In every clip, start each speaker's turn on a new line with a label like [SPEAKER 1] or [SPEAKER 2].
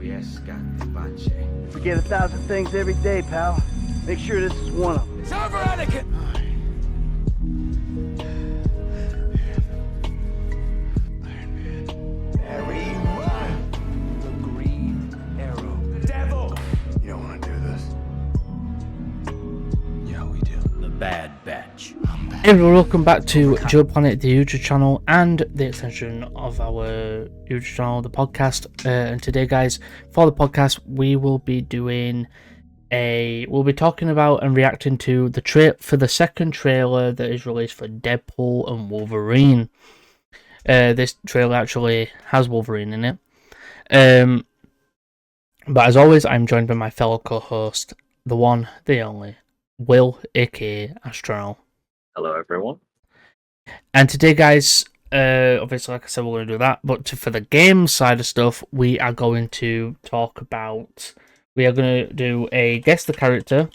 [SPEAKER 1] You forget 1,000 things every day, pal. Make sure this is one of them.
[SPEAKER 2] It's over, Anakin! Very well. The Green Arrow. Devil!
[SPEAKER 3] You don't want to do this.
[SPEAKER 2] Yeah, we do. The Bad Batch.
[SPEAKER 4] Hey everyone, welcome back to Joe Planet, the YouTube channel, and the extension of our YouTube channel, the podcast. And today, guys, for the podcast, we will be doing we'll be talking about and reacting to the second trailer that is released for Deadpool and Wolverine. This trailer actually has Wolverine in it. But as always, I'm joined by my fellow co-host, the one, the only, Will, aka Astral.
[SPEAKER 5] Hello, everyone.
[SPEAKER 4] And today, guys, obviously, like I said, we're going to do that. But for the game side of stuff, we are going to talk about... We are going to do a guess the character.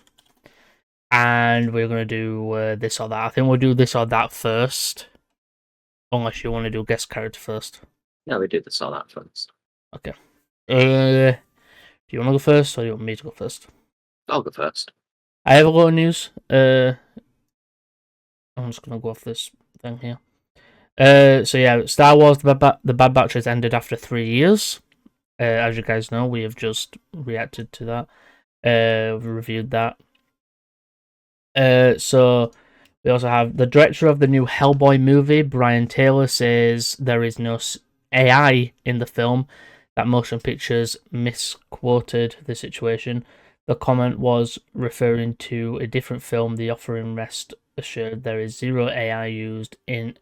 [SPEAKER 4] And we're going to do this or that. I think we'll do this or that first. Unless you want to do guess character first.
[SPEAKER 5] No, we do this or that first.
[SPEAKER 4] Okay. Do you want to go first, or do you want me to go first?
[SPEAKER 5] I'll go first.
[SPEAKER 4] I have a lot of news. I'm just going to go off this thing here. So yeah, Star Wars The Bad Batch has ended after 3 years. As you guys know, we have just reacted to that. Reviewed that. So we also have the director of the new Hellboy movie, Brian Taylor, says there is no AI in the film. That motion pictures misquoted the situation. The comment was referring to a different film, The Offering. Rest assured there is zero AI used in,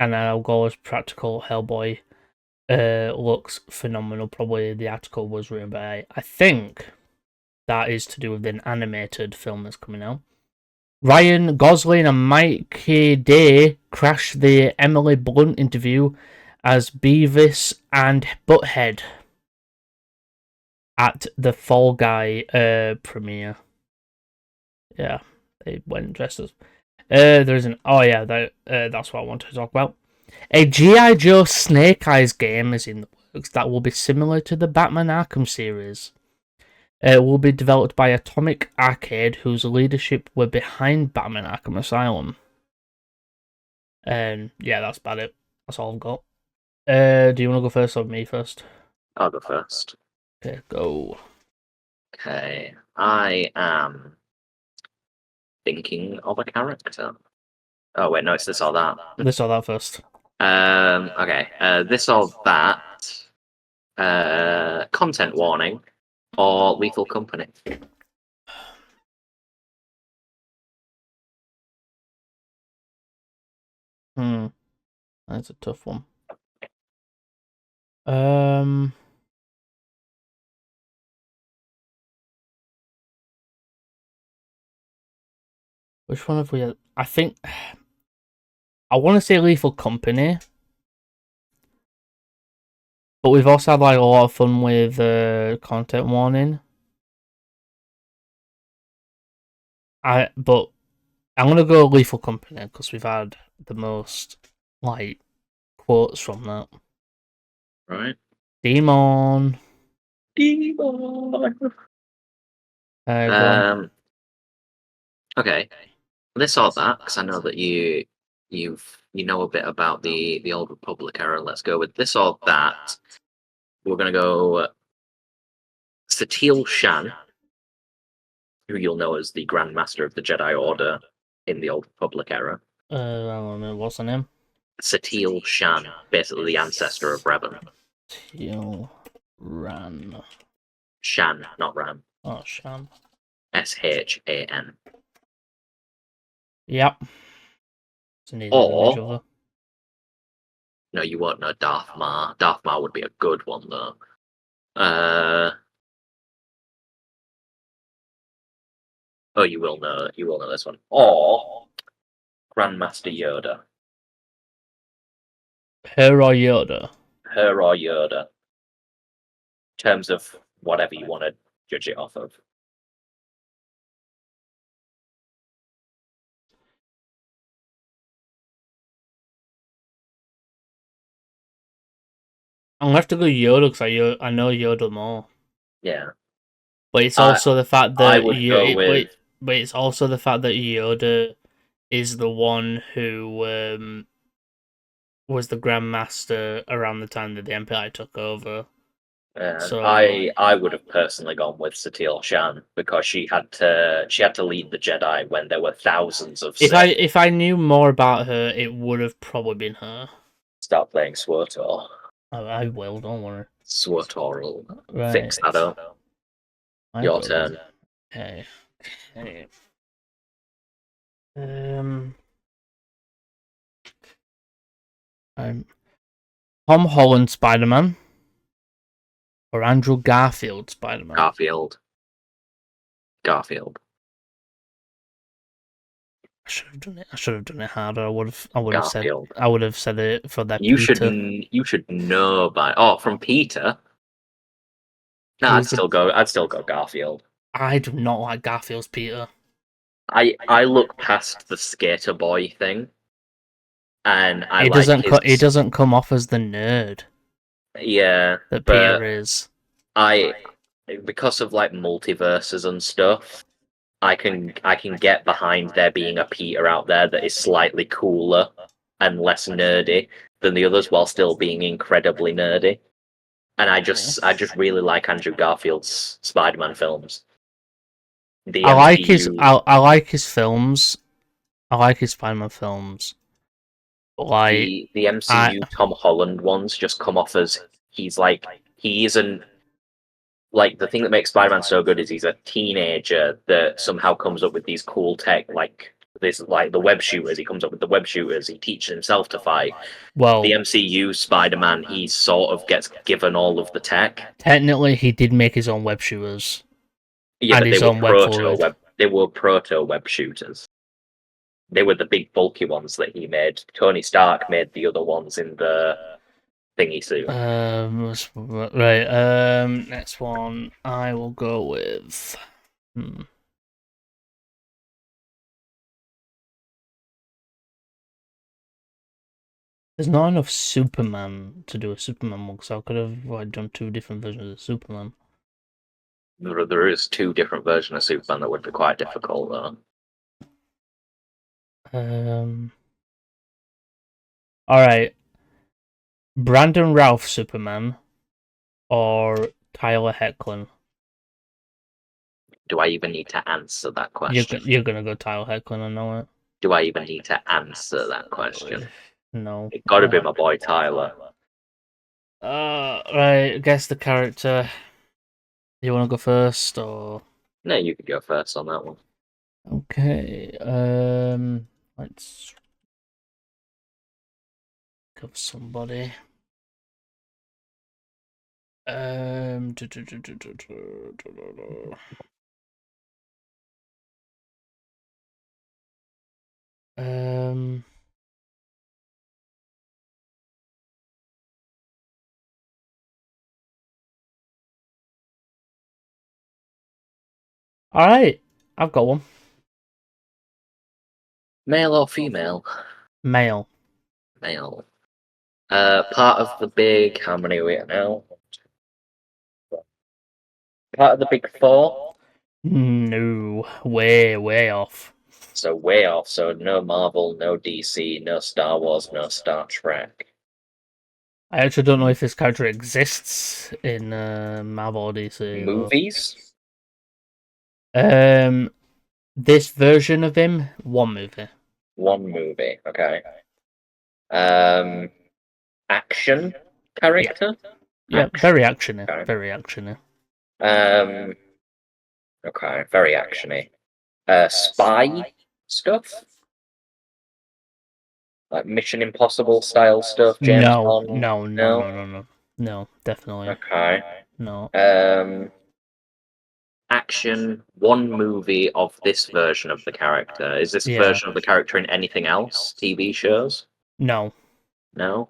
[SPEAKER 4] and Al Gore's practical Hellboy looks phenomenal. Probably the article was written by, I think that is to do with an animated film that's coming out. Ryan Gosling and Mikey Day crashed the Emily Blunt interview as Beavis and Butthead at the Fall Guy premiere. Yeah, they went dressed as... there isn't... Oh yeah, that's what I wanted to talk about. A G.I. Joe Snake Eyes game is in the works that will be similar to the Batman Arkham series. It will be developed by Atomic Arcade, whose leadership were behind Batman Arkham Asylum. And yeah, that's about it. That's all I've got. Do you want to go first or me first?
[SPEAKER 5] I'll go first.
[SPEAKER 4] Okay, go.
[SPEAKER 5] Okay, I am thinking of a character. Oh wait, no, it's this or that.
[SPEAKER 4] This or that first.
[SPEAKER 5] Okay, this or that. Content warning or Lethal Company.
[SPEAKER 4] That's a tough one. Which one have we... I think... I want to say Lethal Company. But we've also had like a lot of fun with content warning. But I'm gonna go Lethal Company because we've had the most like quotes from that.
[SPEAKER 5] Right.
[SPEAKER 4] Demon.
[SPEAKER 5] Demon.
[SPEAKER 4] Go
[SPEAKER 5] Okay, this or that, because I know that you know a bit about the Old Republic era. Let's go with this or that. We're gonna go Satele Shan, who you'll know as the Grand Master of the Jedi Order in the Old Republic era.
[SPEAKER 4] I don't know what's her name.
[SPEAKER 5] Satele Shan, basically the ancestor of Revan.
[SPEAKER 4] Teal Ran.
[SPEAKER 5] Shan, not Ram.
[SPEAKER 4] Oh, Shan.
[SPEAKER 5] Shan.
[SPEAKER 4] Yep.
[SPEAKER 5] Or no, you won't know Darth Maul. Darth Maul would be a good one though. Oh, you will know this one. Or Grandmaster Yoda.
[SPEAKER 4] Her or Yoda?
[SPEAKER 5] Her or Yoda. In terms of whatever you want to judge it off of.
[SPEAKER 4] I'm gonna have to go Yoda because I know Yoda more.
[SPEAKER 5] Yeah.
[SPEAKER 4] But it's also the fact that
[SPEAKER 5] I would go with.
[SPEAKER 4] but it's also the fact that Yoda is the one who was the Grandmaster around the time that the Empire took over. So
[SPEAKER 5] I would have personally gone with Satil Shan because she had to lead the Jedi when there were thousands of Sith.
[SPEAKER 4] if I knew more about her, it would have probably been her.
[SPEAKER 5] Start playing SWTOR.
[SPEAKER 4] I will, don't worry.
[SPEAKER 5] SWTOR will
[SPEAKER 4] Right.
[SPEAKER 5] fix that up. Your turn.
[SPEAKER 4] Okay. Tom Holland Spider-Man or Andrew Garfield Spider-Man?
[SPEAKER 5] Garfield.
[SPEAKER 4] I should have done it harder. I would have said it for that.
[SPEAKER 5] You
[SPEAKER 4] Peter.
[SPEAKER 5] should know from Peter. No, I'd still go Garfield.
[SPEAKER 4] I do not like Garfield's Peter.
[SPEAKER 5] I look past the skater boy thing, and
[SPEAKER 4] he doesn't come off as the nerd.
[SPEAKER 5] Yeah,
[SPEAKER 4] that Peter is.
[SPEAKER 5] Because of like multiverses and stuff, I can get behind there being a Peter out there that is slightly cooler and less nerdy than the others, while still being incredibly nerdy. And I just really like Andrew Garfield's Spider-Man films.
[SPEAKER 4] I like his films. I like his Spider-Man films.
[SPEAKER 5] Like the MCU Tom Holland ones just come off as he isn't like the thing that makes Spider-Man so good is he's a teenager that somehow comes up with these cool tech like the web shooters. He comes up with the web shooters. He teaches himself to fight.
[SPEAKER 4] Well,
[SPEAKER 5] the MCU Spider-Man, he sort of gets given all of the tech.
[SPEAKER 4] Technically, he did make his own web shooters.
[SPEAKER 5] Yeah, but they were proto web shooters. They were the big bulky ones that he made. Tony Stark made the other ones in the thingy suit.
[SPEAKER 4] Right. Next one, I will go with. There's not enough Superman to do a Superman one, so I could have done two different versions of Superman.
[SPEAKER 5] There is two different versions of Superman that would be quite difficult, though.
[SPEAKER 4] Alright. Brandon Routh Superman or Tyler Hoechlin?
[SPEAKER 5] Do I even need to answer that question?
[SPEAKER 4] You're gonna go Tyler Hoechlin, I know it.
[SPEAKER 5] Do I even need to answer that question?
[SPEAKER 4] No.
[SPEAKER 5] It gotta be my boy Tyler.
[SPEAKER 4] Right, guess the character. You wanna go first, or...?
[SPEAKER 5] No, you could go first on that one.
[SPEAKER 4] Okay, let's... go for somebody. Alright, I've got one.
[SPEAKER 5] Male or female?
[SPEAKER 4] Male.
[SPEAKER 5] Male. Part of the big... How many are we at now? Part of the big four?
[SPEAKER 4] No, way off.
[SPEAKER 5] So way off. So no Marvel, no DC, no Star Wars, no Star Trek.
[SPEAKER 4] I actually don't know if this character exists in Marvel or DC.
[SPEAKER 5] Movies?
[SPEAKER 4] This version of him, one movie.
[SPEAKER 5] One movie, okay. Action character?
[SPEAKER 4] Yeah, very actiony. Okay. Very actiony.
[SPEAKER 5] Okay, very actiony. Spy stuff? Like Mission Impossible style stuff? James Bond?
[SPEAKER 4] No, definitely.
[SPEAKER 5] Okay.
[SPEAKER 4] No.
[SPEAKER 5] Action, one movie of this version of the character. Is this version of the character in anything else? TV shows?
[SPEAKER 4] No.
[SPEAKER 5] No?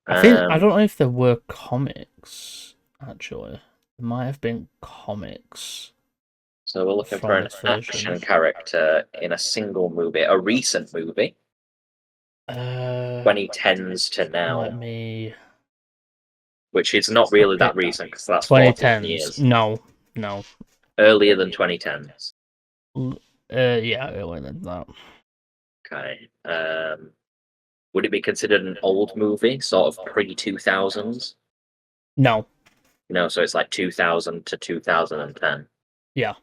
[SPEAKER 4] I don't know if there were comics, actually. There might have been comics.
[SPEAKER 5] So we're looking for an action character in a single movie, a recent movie. 2010s to now. Which is not really that recent, because that's 2010s.
[SPEAKER 4] No, No.
[SPEAKER 5] Earlier than 2010s.
[SPEAKER 4] Yeah, earlier than that.
[SPEAKER 5] Okay. Would it be considered an old movie, sort of pre-2000s?
[SPEAKER 4] No.
[SPEAKER 5] So it's like 2000 to 2010.
[SPEAKER 4] Yeah.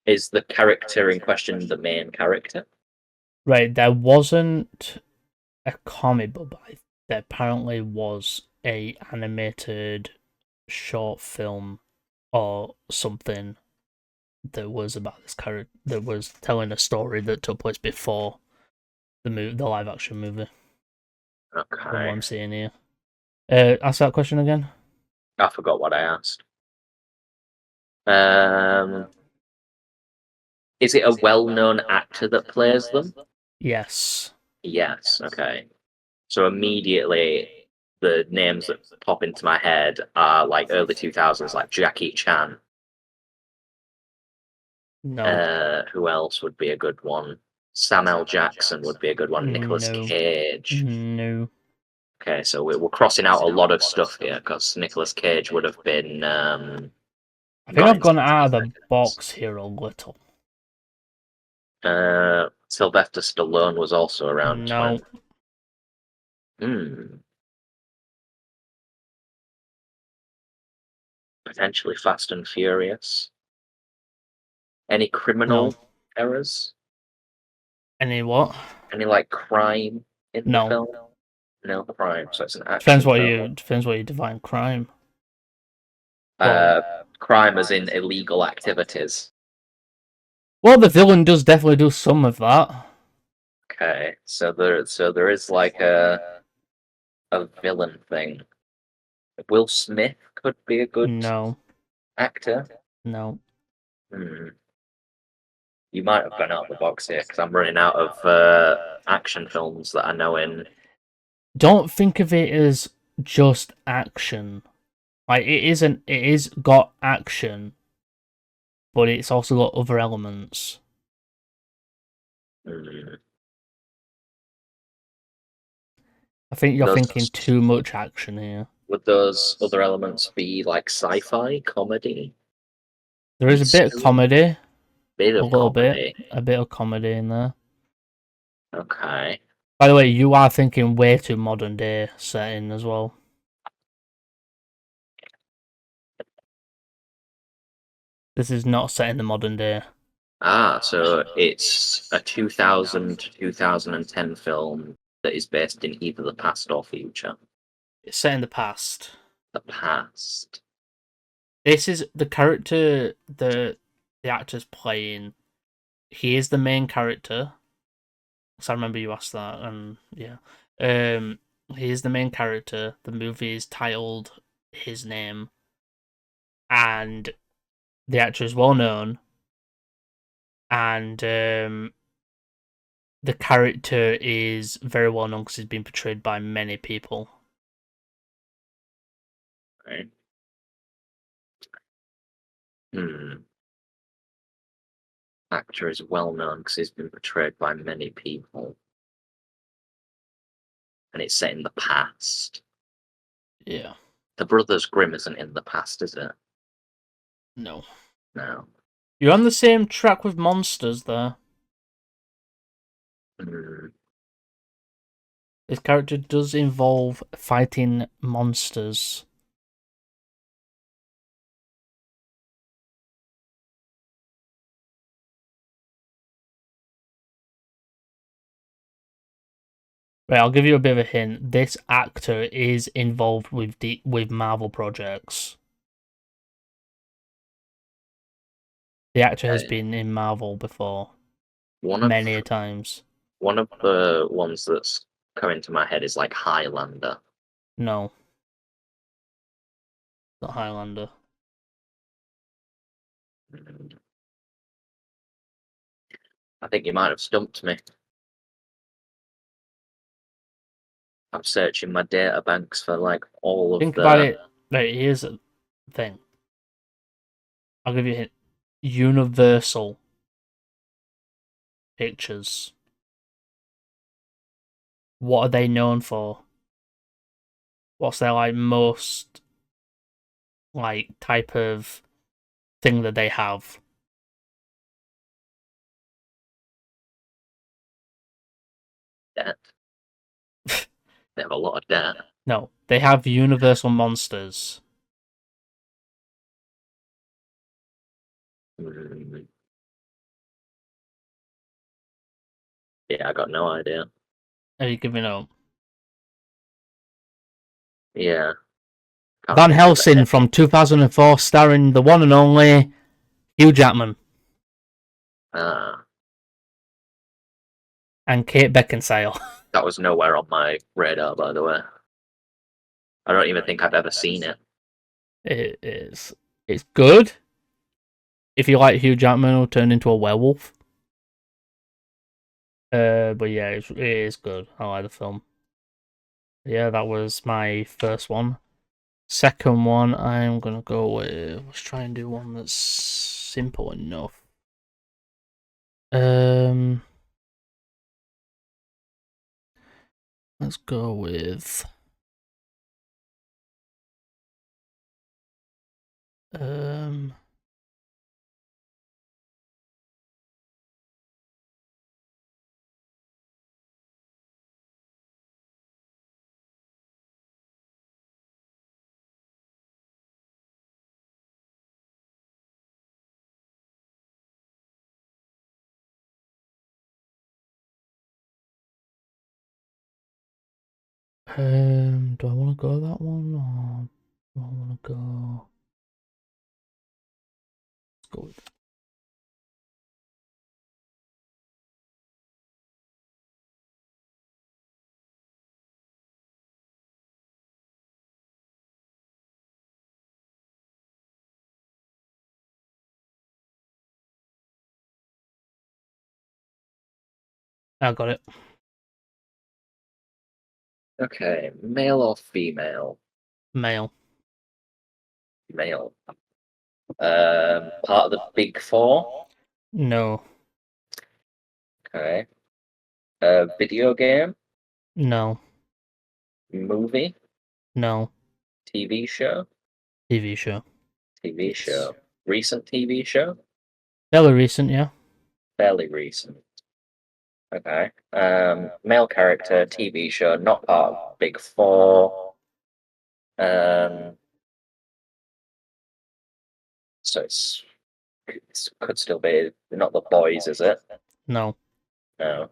[SPEAKER 5] Is the character in question the main character?
[SPEAKER 4] Right, there wasn't a comic book, but there apparently was a animated short film or something that was about this character, that was telling a story that took place before the live action movie. From what
[SPEAKER 5] Okay.
[SPEAKER 4] I'm seeing here. Ask that question again.
[SPEAKER 5] I forgot what I asked. Is it a well-known actor that plays them?
[SPEAKER 4] Yes.
[SPEAKER 5] Yes. Okay. So immediately, the names that pop into my head are like early 2000s, like Jackie Chan.
[SPEAKER 4] No.
[SPEAKER 5] Who else would be a good one? Samuel Jackson would be a good one. Nicolas
[SPEAKER 4] No.
[SPEAKER 5] Cage.
[SPEAKER 4] No.
[SPEAKER 5] Okay, so we're crossing out a lot of stuff here because Nicolas Cage would have been
[SPEAKER 4] I think
[SPEAKER 5] not
[SPEAKER 4] I've
[SPEAKER 5] in
[SPEAKER 4] gone out of
[SPEAKER 5] 60
[SPEAKER 4] the
[SPEAKER 5] Seconds.
[SPEAKER 4] box here a little.
[SPEAKER 5] Sylvester Stallone was also around
[SPEAKER 4] No.
[SPEAKER 5] 20. Potentially Fast and Furious. Any criminal
[SPEAKER 4] No.
[SPEAKER 5] errors?
[SPEAKER 4] Any what?
[SPEAKER 5] Any like crime in the
[SPEAKER 4] No.
[SPEAKER 5] film? No crime, so it's an action film.
[SPEAKER 4] Depends what you define crime. Well,
[SPEAKER 5] Crime as in illegal activities.
[SPEAKER 4] well, the villain does definitely do some of that.
[SPEAKER 5] Okay, so there is like a villain thing. Will Smith could be a good
[SPEAKER 4] No.
[SPEAKER 5] actor.
[SPEAKER 4] No.
[SPEAKER 5] Hmm. You might have gone out of the box here because I'm running out of action films that I know in.
[SPEAKER 4] Don't think of it as just action. Like it isn't. It is got action, but it's also got other elements.
[SPEAKER 5] Hmm.
[SPEAKER 4] I think you're thinking
[SPEAKER 5] Those
[SPEAKER 4] too much action here.
[SPEAKER 5] Would those other elements be like sci-fi, comedy,
[SPEAKER 4] There is a bit of
[SPEAKER 5] mystery?
[SPEAKER 4] comedy,
[SPEAKER 5] Bit
[SPEAKER 4] a
[SPEAKER 5] of
[SPEAKER 4] little bit,
[SPEAKER 5] comedy.
[SPEAKER 4] a bit of comedy in there.
[SPEAKER 5] Okay.
[SPEAKER 4] By the way, you are thinking way too modern day setting as well. This is not set in the modern day.
[SPEAKER 5] So it's a 2000 to 2010 film that is based in either the past or future.
[SPEAKER 4] It's set in the past.
[SPEAKER 5] The past.
[SPEAKER 4] This is the character the actor's playing. He is the main character. So I remember you asked that, and yeah. He is the main character. The movie is titled his name, and the actor is well known. And the character is very well known because he's been portrayed by many people.
[SPEAKER 5] Right. Hmm. Actor is well known because he's been portrayed by many people. And it's set in the past.
[SPEAKER 4] Yeah.
[SPEAKER 5] The Brothers Grimm isn't in the past, is it?
[SPEAKER 4] No.
[SPEAKER 5] No.
[SPEAKER 4] You're on the same track with monsters there.
[SPEAKER 5] Hmm.
[SPEAKER 4] This character does involve fighting monsters. Right, I'll give you a bit of a hint. This actor is involved with Marvel projects. The actor has been in Marvel before, many a times.
[SPEAKER 5] One of the ones that's coming to my head is like Highlander.
[SPEAKER 4] No, not Highlander.
[SPEAKER 5] I think you might have stumped me. I'm searching my data banks for like all of
[SPEAKER 4] Think
[SPEAKER 5] the.
[SPEAKER 4] about it. Right, here's the thing. I'll give you a hint. Universal Pictures. What are they known for? What's their like most like type of thing that they have.
[SPEAKER 5] Debt. They have a lot of debt.
[SPEAKER 4] No, they have universal monsters.
[SPEAKER 5] Mm. Yeah, I got no idea.
[SPEAKER 4] Are you giving up?
[SPEAKER 5] Yeah. Can't
[SPEAKER 4] Van
[SPEAKER 5] think of
[SPEAKER 4] Helsing
[SPEAKER 5] it.
[SPEAKER 4] from 2004, starring the one and only Hugh Jackman
[SPEAKER 5] Ah,
[SPEAKER 4] and Kate Beckinsale.
[SPEAKER 5] that was nowhere on my radar, by the way. I don't even think I've ever seen it.
[SPEAKER 4] It is. It's good. If you like Hugh Jackman who turned into a werewolf. But yeah, it is good. I like the film. Yeah, that was my first one. Second one, I'm gonna go with. Let's try and do one that's simple enough. Let's go with. Um. Do I want to go that one or do I want to go? Let's go with. I got it.
[SPEAKER 5] Okay, male or female?
[SPEAKER 4] Male.
[SPEAKER 5] Male. Part of the Big Four.
[SPEAKER 4] No.
[SPEAKER 5] Okay. Video game,
[SPEAKER 4] No.
[SPEAKER 5] movie,
[SPEAKER 4] No.
[SPEAKER 5] TV show,
[SPEAKER 4] TV show.
[SPEAKER 5] TV
[SPEAKER 4] Yes.
[SPEAKER 5] show. Recent TV show?
[SPEAKER 4] Fairly recent, yeah.
[SPEAKER 5] Fairly recent. Okay. Male character, TV show, not part of Big Four. Um, so it could still be not the boys, is it?
[SPEAKER 4] No.
[SPEAKER 5] No.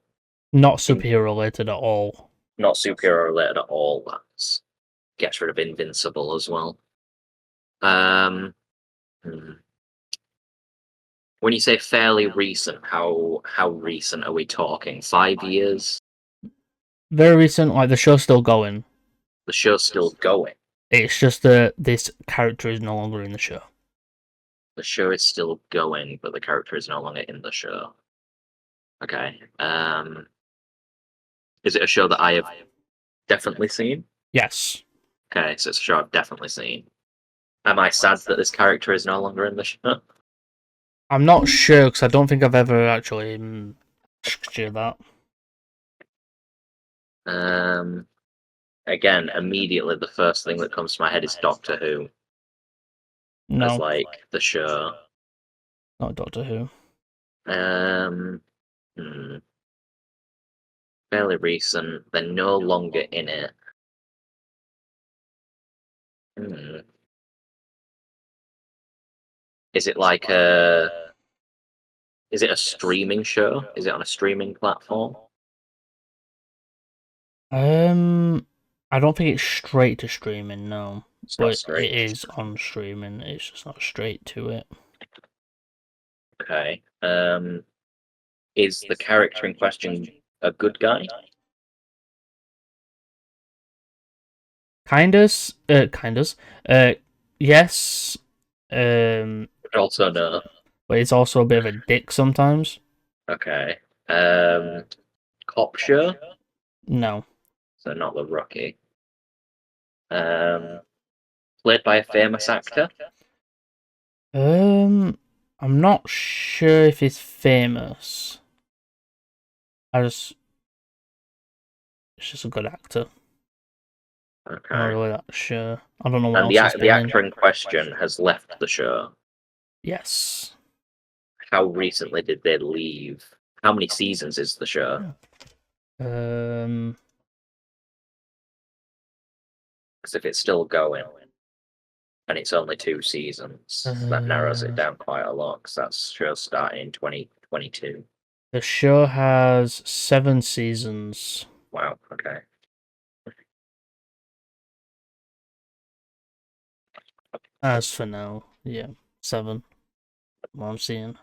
[SPEAKER 4] Not superhero related at all.
[SPEAKER 5] Not superhero related at all. That gets rid of Invincible as well. Hmm. When you say fairly recent, how recent are we talking? 5 years?
[SPEAKER 4] Very recent, like the show's still going.
[SPEAKER 5] The show's still going.
[SPEAKER 4] It's just that this character is no longer in the show.
[SPEAKER 5] The show is still going, but the character is no longer in the show. Okay. Is it a show that I have definitely seen?
[SPEAKER 4] Yes.
[SPEAKER 5] Okay, so it's a show I've definitely seen. Am I sad that this character is no longer in the show?
[SPEAKER 4] I'm not sure because I don't think I've ever actually asked you that.
[SPEAKER 5] Again, immediately the first thing that comes to my head is Doctor Who.
[SPEAKER 4] No.
[SPEAKER 5] As like the show.
[SPEAKER 4] Not Doctor Who.
[SPEAKER 5] Fairly recent. They're no longer in it. Is it like a? Is it a streaming show? Is it on a streaming platform?
[SPEAKER 4] I don't think it's straight to streaming, no.
[SPEAKER 5] It's not
[SPEAKER 4] But
[SPEAKER 5] straight.
[SPEAKER 4] it is on streaming. It's just not straight to it.
[SPEAKER 5] Okay. Is the character in question a good guy?
[SPEAKER 4] Kindas. Yes.
[SPEAKER 5] But also no.
[SPEAKER 4] But it's also a bit of a dick sometimes.
[SPEAKER 5] Okay. Cop show?
[SPEAKER 4] No.
[SPEAKER 5] So not the Rookie. Played by a famous actor?
[SPEAKER 4] I'm not sure if he's famous. It's just a good actor. I'm not
[SPEAKER 5] Okay.
[SPEAKER 4] really that sure. I don't know what
[SPEAKER 5] And
[SPEAKER 4] else he's
[SPEAKER 5] the
[SPEAKER 4] been
[SPEAKER 5] actor
[SPEAKER 4] in.
[SPEAKER 5] in question has left the show.
[SPEAKER 4] Yes.
[SPEAKER 5] How recently did they leave? How many seasons is the show?
[SPEAKER 4] Um.
[SPEAKER 5] Because if it's still going and it's only 2 seasons, that narrows it down quite a lot. Because that show starting in 2022.
[SPEAKER 4] The show has 7 seasons.
[SPEAKER 5] Wow. Okay.
[SPEAKER 4] As for now, yeah, 7. What I'm seeing.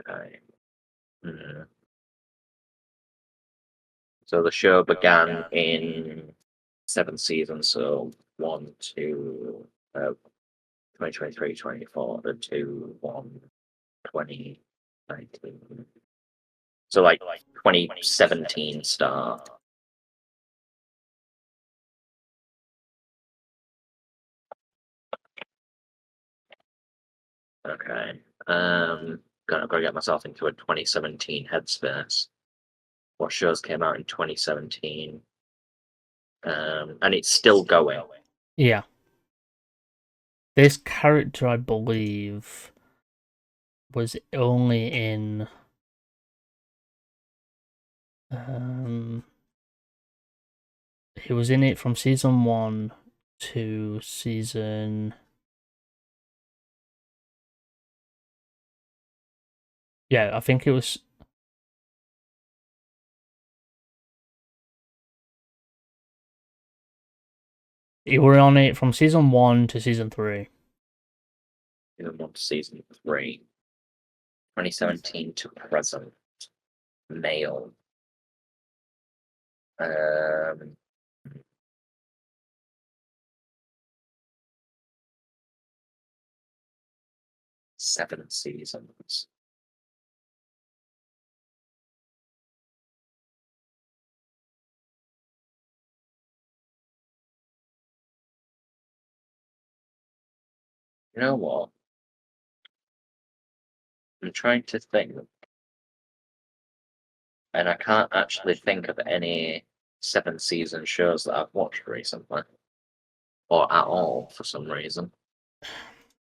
[SPEAKER 5] Okay. Mhm. So the show began in 7 seasons. So 1, 2, 2023, 24, 2, 1, 2019. So like 2017 start. Okay. Gotta get myself into a 2017 headspace. What shows came out in 2017? And it's still going.
[SPEAKER 4] Yeah. This character, I believe, was only in. He was in it from season 1 to season. Yeah, I think it was. He were on it from season 1 to season 3.
[SPEAKER 5] Season 1 to season 3. 2017 to present. Male. Um, 7 seasons. You know what? I'm trying to think, and I can't actually think of any 7 season shows that I've watched recently, or at all for some reason.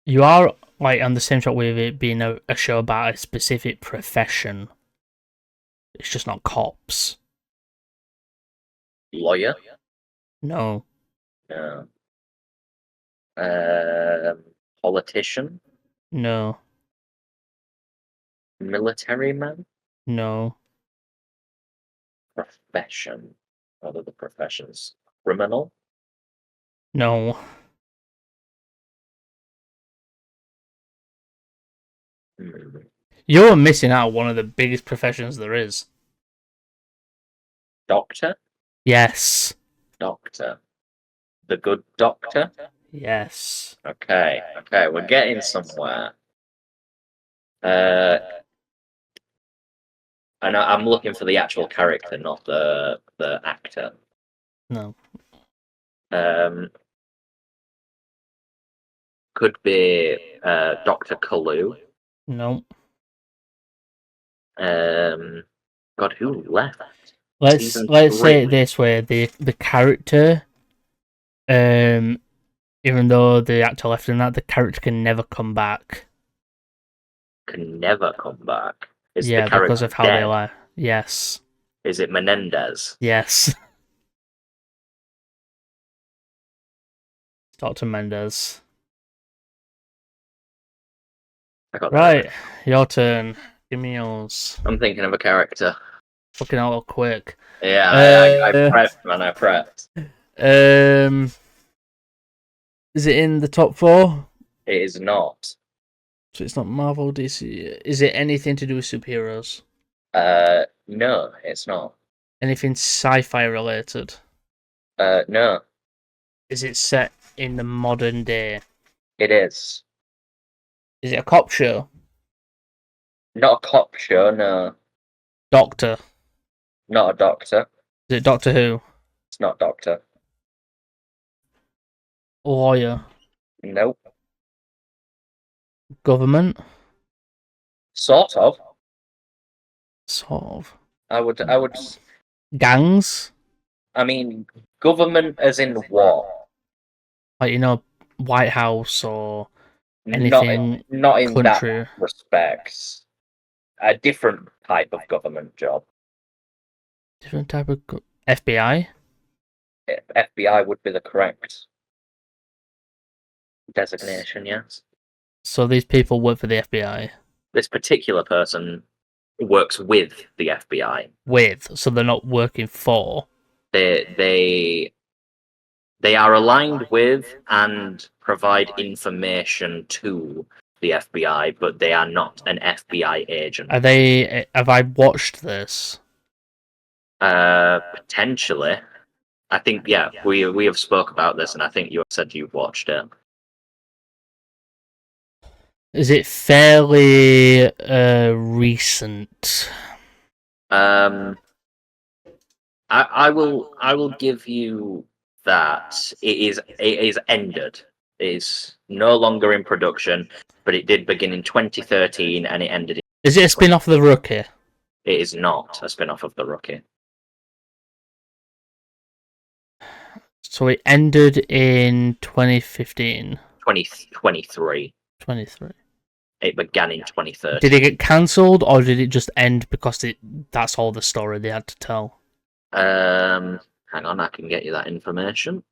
[SPEAKER 4] You are like on the same shot with it being a show about a specific profession. It's just not cops.
[SPEAKER 5] Lawyer?
[SPEAKER 4] No,
[SPEAKER 5] No. Um, Politician?
[SPEAKER 4] no,
[SPEAKER 5] Military man?
[SPEAKER 4] no.
[SPEAKER 5] Profession. What are the professions? Criminal?
[SPEAKER 4] No.
[SPEAKER 5] Hmm.
[SPEAKER 4] You're missing out one of the biggest professions there is.
[SPEAKER 5] Doctor?
[SPEAKER 4] Yes.
[SPEAKER 5] Doctor. The good doctor?
[SPEAKER 4] Yes.
[SPEAKER 5] Okay, okay, we're getting somewhere. Uh, and I'm looking for the actual character, not the actor.
[SPEAKER 4] No.
[SPEAKER 5] Um, could be Doctor Kalu.
[SPEAKER 4] No.
[SPEAKER 5] God, who left?
[SPEAKER 4] Let's
[SPEAKER 5] Season
[SPEAKER 4] say it
[SPEAKER 5] 3.
[SPEAKER 4] this way: the character, um, even though the actor left in that, the character can never come back.
[SPEAKER 5] Can never come back. Is the
[SPEAKER 4] Yeah, because
[SPEAKER 5] character
[SPEAKER 4] of how they
[SPEAKER 5] dead?
[SPEAKER 4] lie. Yes.
[SPEAKER 5] Is it Menendez?
[SPEAKER 4] Yes. Dr. Mendez.
[SPEAKER 5] I got
[SPEAKER 4] Right,
[SPEAKER 5] that.
[SPEAKER 4] your turn. Give me yours.
[SPEAKER 5] I'm thinking of a character.
[SPEAKER 4] Fucking out quick.
[SPEAKER 5] Yeah, I
[SPEAKER 4] Uh,
[SPEAKER 5] prepped, man. I prepped.
[SPEAKER 4] um, is it in the top 4?
[SPEAKER 5] It is not.
[SPEAKER 4] So it's not Marvel, DC. Is it anything to do with superheroes?
[SPEAKER 5] No, it's not.
[SPEAKER 4] Anything sci-fi related?
[SPEAKER 5] No,
[SPEAKER 4] Is it set in the modern day?
[SPEAKER 5] it is.
[SPEAKER 4] Is it a cop show?
[SPEAKER 5] Not a cop show, no.
[SPEAKER 4] Doctor?
[SPEAKER 5] Not a doctor.
[SPEAKER 4] Is it Doctor Who?
[SPEAKER 5] It's not doctor.
[SPEAKER 4] Lawyer?
[SPEAKER 5] Nope.
[SPEAKER 4] Government?
[SPEAKER 5] Sort of.
[SPEAKER 4] Sort of.
[SPEAKER 5] I would
[SPEAKER 4] Gangs?
[SPEAKER 5] I mean, government as in what?
[SPEAKER 4] Like, White House or
[SPEAKER 5] Not
[SPEAKER 4] anything
[SPEAKER 5] not in that
[SPEAKER 4] country.
[SPEAKER 5] respects. A different type of government job.
[SPEAKER 4] Different type of FBI?
[SPEAKER 5] FBI would be the correct designation, yes.
[SPEAKER 4] So these people work for the FBI.
[SPEAKER 5] This particular person works with the FBI.
[SPEAKER 4] So they're not working for.
[SPEAKER 5] They are aligned with and provide information to the FBI, but they are not an FBI agent.
[SPEAKER 4] Are they? Have I watched this?
[SPEAKER 5] Potentially. I think yeah, we have spoke about this, and I think you said you've watched it.
[SPEAKER 4] Is it fairly recent?
[SPEAKER 5] I will give you that it is ended. It is no longer in production, but it did begin in 2013 and it ended.
[SPEAKER 4] Is it a spin-off of The Rookie?
[SPEAKER 5] It is not a spin-off of The Rookie.
[SPEAKER 4] So it ended in 2015.
[SPEAKER 5] 2023.
[SPEAKER 4] 23.
[SPEAKER 5] It began in 2013.
[SPEAKER 4] Did it get cancelled, or did it just end because that's all the story they had to tell?
[SPEAKER 5] Hang on, I can get you that information.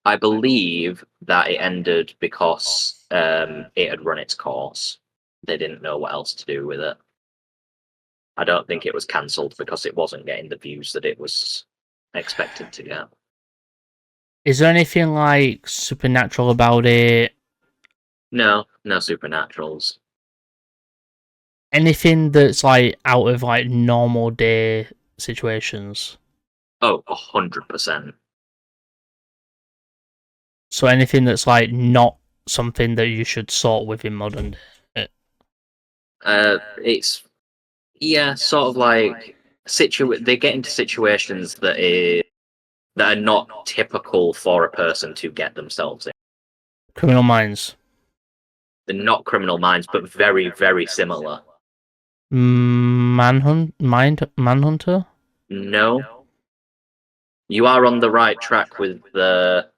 [SPEAKER 5] I believe that it ended because it had run its course. They didn't know what else to do with it. I don't think it was cancelled because it wasn't getting the views that it was expected to get.
[SPEAKER 4] Is there anything like supernatural about it?
[SPEAKER 5] No supernaturals.
[SPEAKER 4] Anything that's like out of like normal day situations?
[SPEAKER 5] Oh, 100%.
[SPEAKER 4] So anything that's like not something that you should sort with in modern day.
[SPEAKER 5] It's sort of like they get into situations that are not typical for a person to get themselves in.
[SPEAKER 4] Criminal Minds.
[SPEAKER 5] They're not Criminal Minds, but very, very similar.
[SPEAKER 4] Manhunter?
[SPEAKER 5] No, you are on the right track with the.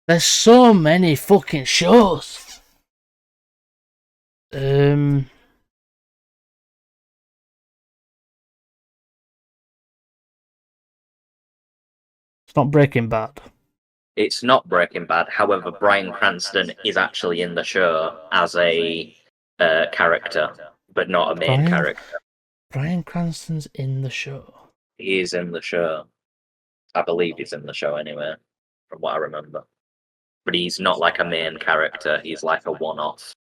[SPEAKER 4] There's so many fucking shows. It's not Breaking Bad.
[SPEAKER 5] It's not Breaking Bad. However, Bryan Cranston is actually in the show as a character, but not a main character.
[SPEAKER 4] Bryan Cranston's in the show.
[SPEAKER 5] He is in the show. I believe he's in the show anyway, from what I remember. But he's not like a main character. He's like a one-off.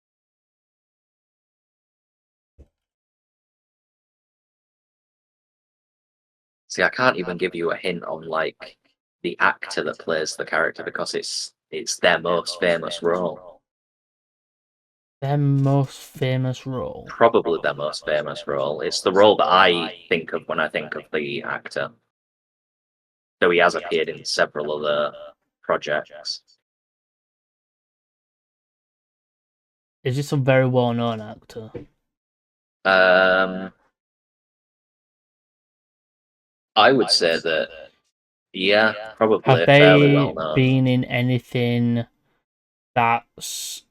[SPEAKER 5] See, I can't even give you a hint on like the actor that plays the character because it's their most famous role.
[SPEAKER 4] Their most famous role.
[SPEAKER 5] Probably their most famous role. It's the role that I think of when I think of the actor. Though he has appeared in several other projects.
[SPEAKER 4] Is this a very well-known actor?
[SPEAKER 5] I would say that, yeah, probably
[SPEAKER 4] Have
[SPEAKER 5] fairly well
[SPEAKER 4] they
[SPEAKER 5] known.
[SPEAKER 4] been in anything that's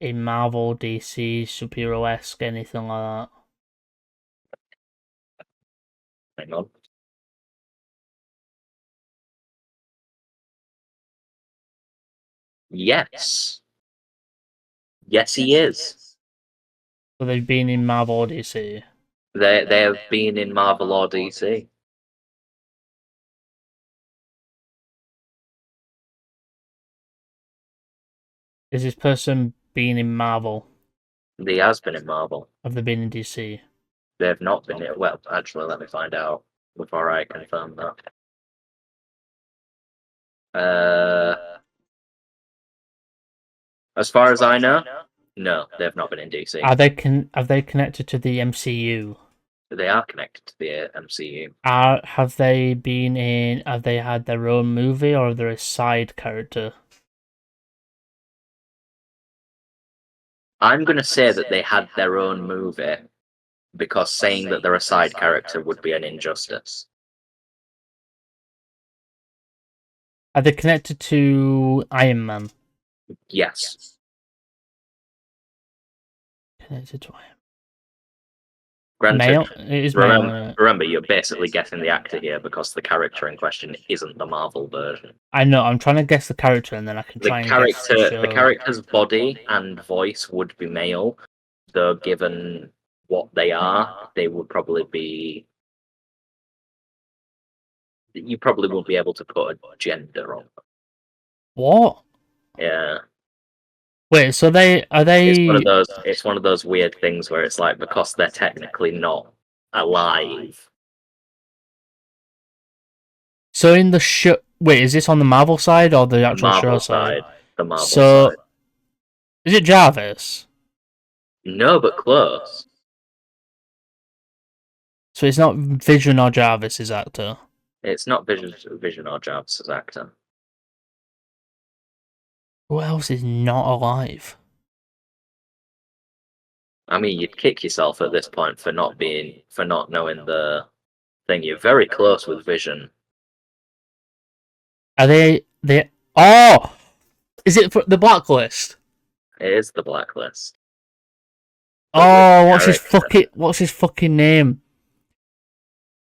[SPEAKER 4] in Marvel, DC, superhero-esque, anything like that?
[SPEAKER 5] Hang on. Yes. Yes, he is.
[SPEAKER 4] So they've been in Marvel or DC?
[SPEAKER 5] They have been in Marvel or DC.
[SPEAKER 4] Is this person been in Marvel?
[SPEAKER 5] He has been in Marvel.
[SPEAKER 4] Have they been in DC?
[SPEAKER 5] They've not been in. Well, actually, let me find out before I confirm that. As far as I know, no, they've not been in DC.
[SPEAKER 4] Are they connected to the MCU?
[SPEAKER 5] They are connected to the MCU.
[SPEAKER 4] Have they been in? Have they had their own movie, or are they a side character?
[SPEAKER 5] I'm going to say that they had their own movie, because saying that they're a side character would be an injustice.
[SPEAKER 4] Are they connected to Iron Man?
[SPEAKER 5] Yes.
[SPEAKER 4] Connected to Iron
[SPEAKER 5] Granted,
[SPEAKER 4] Male? It is male. Isn't it?
[SPEAKER 5] remember, you're basically guessing the actor here because the character in question isn't the Marvel version.
[SPEAKER 4] I know. I'm trying to guess the character, and then I can try and guess the show.
[SPEAKER 5] The character's body and voice would be male, though given what they are, they would probably be. You probably won't be able to put a gender on them.
[SPEAKER 4] What?
[SPEAKER 5] Yeah.
[SPEAKER 4] Wait. So they are they?
[SPEAKER 5] It's one of those weird things where it's like because they're technically not alive.
[SPEAKER 4] So in the show, wait, is this on the Marvel side or the actual show side?
[SPEAKER 5] The Marvel side.
[SPEAKER 4] Is it Jarvis?
[SPEAKER 5] No, but close.
[SPEAKER 4] So it's not Vision or Jarvis's actor.
[SPEAKER 5] It's not Vision or Jarvis's actor.
[SPEAKER 4] Who else is not alive?
[SPEAKER 5] I mean, you'd kick yourself at this point for not knowing the thing. You're very close with Vision.
[SPEAKER 4] Are they? Oh, is it for the Blacklist?
[SPEAKER 5] It is the Blacklist.
[SPEAKER 4] Oh, what's his fucking name?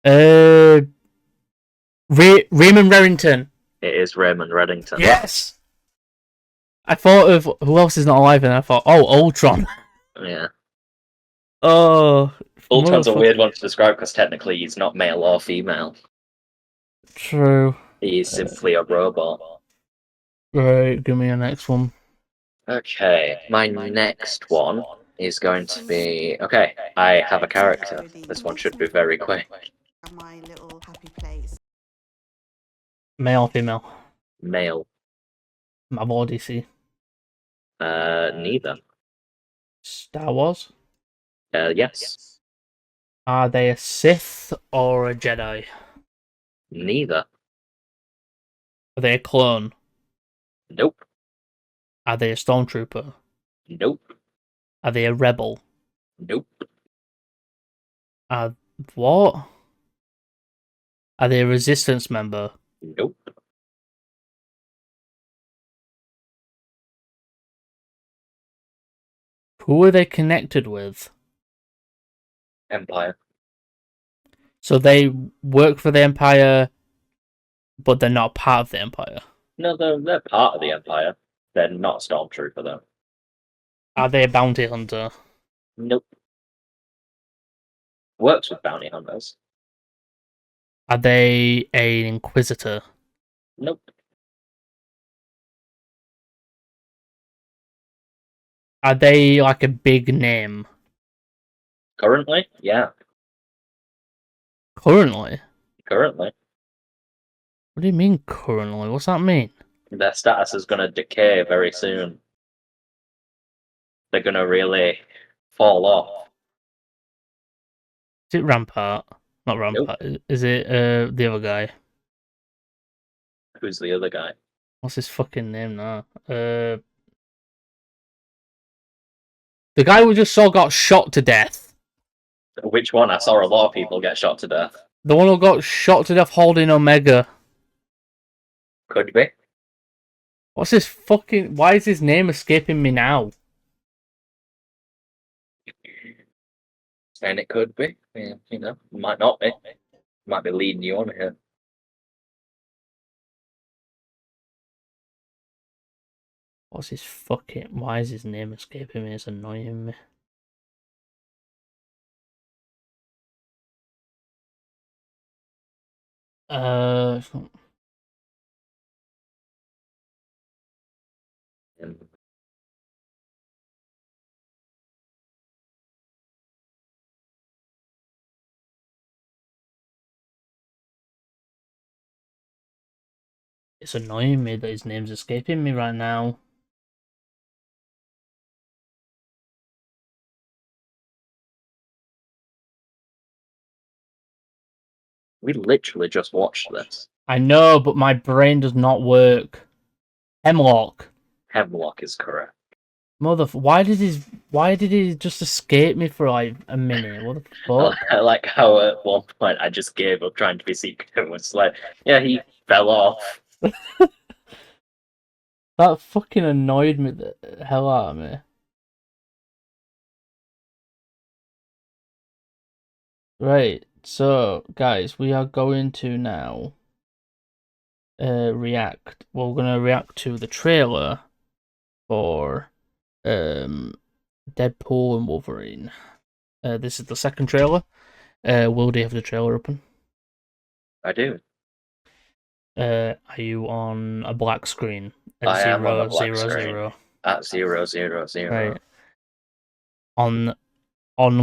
[SPEAKER 4] Raymond Reddington.
[SPEAKER 5] It is Raymond Reddington.
[SPEAKER 4] Yes. I thought of who else is not alive, and I thought, oh, Ultron.
[SPEAKER 5] Yeah.
[SPEAKER 4] Oh,
[SPEAKER 5] Ultron's a weird one to describe because technically he's not male or female.
[SPEAKER 4] True.
[SPEAKER 5] He's simply a robot.
[SPEAKER 4] Right, give me a next one.
[SPEAKER 5] Okay, my next one is going to be... Okay, I have a character. This one should be very quick.
[SPEAKER 3] My little happy place.
[SPEAKER 4] Male or female?
[SPEAKER 5] Male.
[SPEAKER 4] Marvel or DC?
[SPEAKER 5] Neither.
[SPEAKER 4] Star Wars?
[SPEAKER 5] Yes.
[SPEAKER 4] Are they a Sith or a Jedi?
[SPEAKER 5] Neither.
[SPEAKER 4] Are they a clone?
[SPEAKER 5] Nope.
[SPEAKER 4] Are they a stormtrooper?
[SPEAKER 5] Nope.
[SPEAKER 4] Are they a rebel?
[SPEAKER 5] Nope.
[SPEAKER 4] What? Are they a resistance member?
[SPEAKER 5] Nope.
[SPEAKER 4] Who are they connected with?
[SPEAKER 5] Empire.
[SPEAKER 4] So they work for the Empire, but they're not part of the Empire.
[SPEAKER 5] No, they're part of the Empire. They're not Stormtrooper, though.
[SPEAKER 4] Are they a bounty hunter?
[SPEAKER 5] Nope. Works with bounty hunters.
[SPEAKER 4] Are they an Inquisitor?
[SPEAKER 5] Nope.
[SPEAKER 4] Are they like a big name?
[SPEAKER 5] Currently? Yeah.
[SPEAKER 4] Currently?
[SPEAKER 5] Currently.
[SPEAKER 4] What do you mean currently? What's that mean?
[SPEAKER 5] Their status is going to decay very soon. They're going to really fall off.
[SPEAKER 4] Is it Rampart? Not Rampart.
[SPEAKER 5] Nope.
[SPEAKER 4] Is it the other guy?
[SPEAKER 5] Who's the other guy?
[SPEAKER 4] What's his fucking name now? The guy we just saw got shot to death.
[SPEAKER 5] Which one? I saw a lot of people get shot to death.
[SPEAKER 4] The one who got shot to death holding Omega.
[SPEAKER 5] Could be.
[SPEAKER 4] What's his fucking... Why is his name escaping me now?
[SPEAKER 5] And it could be. Yeah, you know, might not be. Might be leading you on here.
[SPEAKER 4] What's his fucking... Why is his name escaping me? It's annoying me. It's not... It's annoying me that his name's escaping me right now.
[SPEAKER 5] We literally just watched this.
[SPEAKER 4] I know, but my brain does not work. Hemlock.
[SPEAKER 5] Hemlock is correct.
[SPEAKER 4] Why did he just escape me for like a minute? What the fuck?
[SPEAKER 5] I like how at one point I just gave up trying to be secretive and was like, yeah, he fell off.
[SPEAKER 4] That fucking annoyed me the hell out of me. Right, so guys, we are going to now react. Well, we're gonna react to the trailer for Deadpool and Wolverine. This is the second trailer. Will, do you have the trailer open?
[SPEAKER 5] I do.
[SPEAKER 4] Are you on a black screen? At
[SPEAKER 5] I am on a black
[SPEAKER 4] 0, 0,
[SPEAKER 5] screen.
[SPEAKER 4] 0.
[SPEAKER 5] At 0, 0, 0.
[SPEAKER 4] Right. On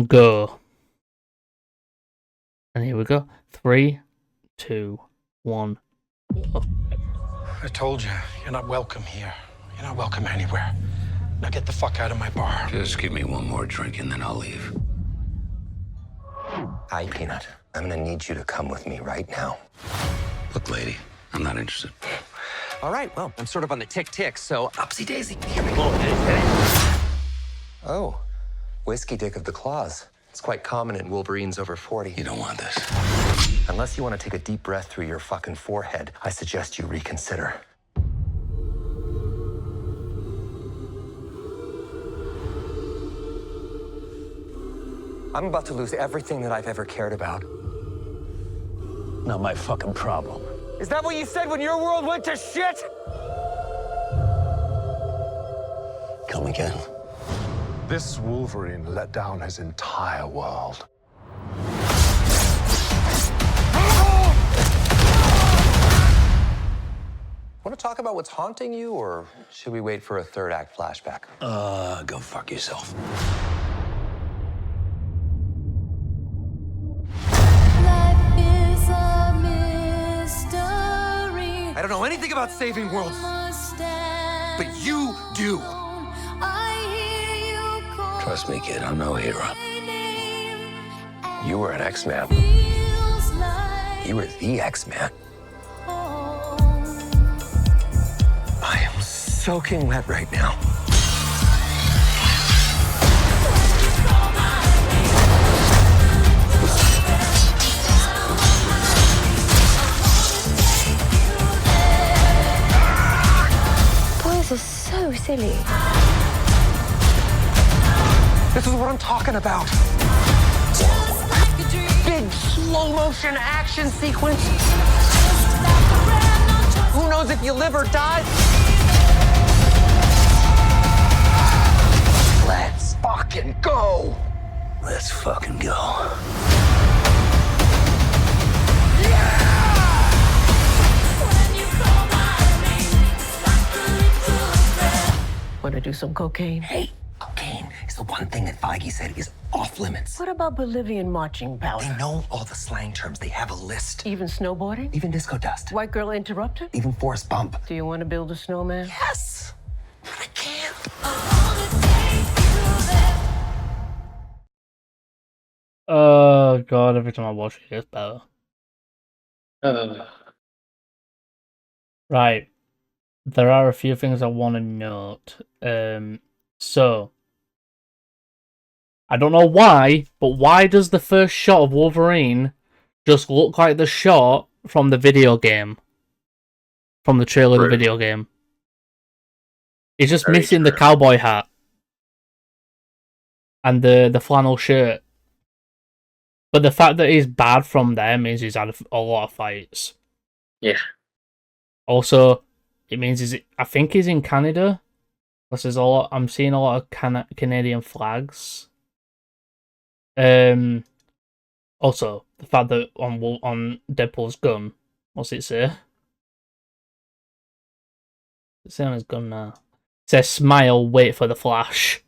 [SPEAKER 4] go. And here we go. 3, 2, 1. Go.
[SPEAKER 6] I told you, you're not welcome here. You're not welcome anywhere. Now get the fuck out of my bar.
[SPEAKER 2] Just give me one more drink and then I'll leave.
[SPEAKER 7] Hi, Peanut. I'm gonna need you to come with me right now.
[SPEAKER 2] Look, lady, I'm not interested.
[SPEAKER 7] All right, well, I'm sort of on the tick-tick, so upsy daisy. Here we go. Oh, whiskey dick of the claws. It's quite common in Wolverines over 40.
[SPEAKER 2] You don't want this.
[SPEAKER 7] Unless you want to take a deep breath through your fucking forehead, I suggest you reconsider. I'm about to lose everything that I've ever cared about.
[SPEAKER 2] Not my fucking problem.
[SPEAKER 7] Is that what you said when your world went to shit?
[SPEAKER 2] Come again.
[SPEAKER 6] This Wolverine let down his entire world.
[SPEAKER 7] Want to talk about what's haunting you, or should we wait for a third act flashback?
[SPEAKER 2] Go fuck yourself.
[SPEAKER 7] I don't know anything about saving worlds, but you do.
[SPEAKER 2] Trust me, kid, I'm no hero.
[SPEAKER 7] You were an X-Man. You were the X-Man. I am soaking wet right now.
[SPEAKER 8] Boys are so silly.
[SPEAKER 7] This is what I'm talking about. Big slow motion action sequence. Who knows if you live or die? Let's fucking go.
[SPEAKER 2] Let's fucking go.
[SPEAKER 8] Want to do some cocaine?
[SPEAKER 7] Hey, cocaine is the one thing that Feige said is off limits.
[SPEAKER 8] What about Bolivian marching
[SPEAKER 7] They
[SPEAKER 8] powder?
[SPEAKER 7] know all the slang terms. They have a list.
[SPEAKER 8] Even snowboarding?
[SPEAKER 7] Even disco dust.
[SPEAKER 8] White girl interrupted?
[SPEAKER 7] Even force bump.
[SPEAKER 8] Do you want to build a snowman?
[SPEAKER 7] Yes. But I can't.
[SPEAKER 4] Oh god, every time I watch it, it gets better. Right. There are a few things I want to note. So, I don't know why, but why does the first shot of Wolverine just look like the shot from the video game? From the trailer of the video game. He's just
[SPEAKER 5] Very
[SPEAKER 4] missing the
[SPEAKER 5] true.
[SPEAKER 4] cowboy hat. And the flannel shirt. But the fact that he's bad from there means he's had a lot of fights.
[SPEAKER 5] Yeah.
[SPEAKER 4] Also, it means I think he's in Canada. Because there's I'm seeing a lot of Canadian flags. Also, the fact that on Deadpool's gun, what's it say? It's saying on his gun now. It says smile, wait for the flash.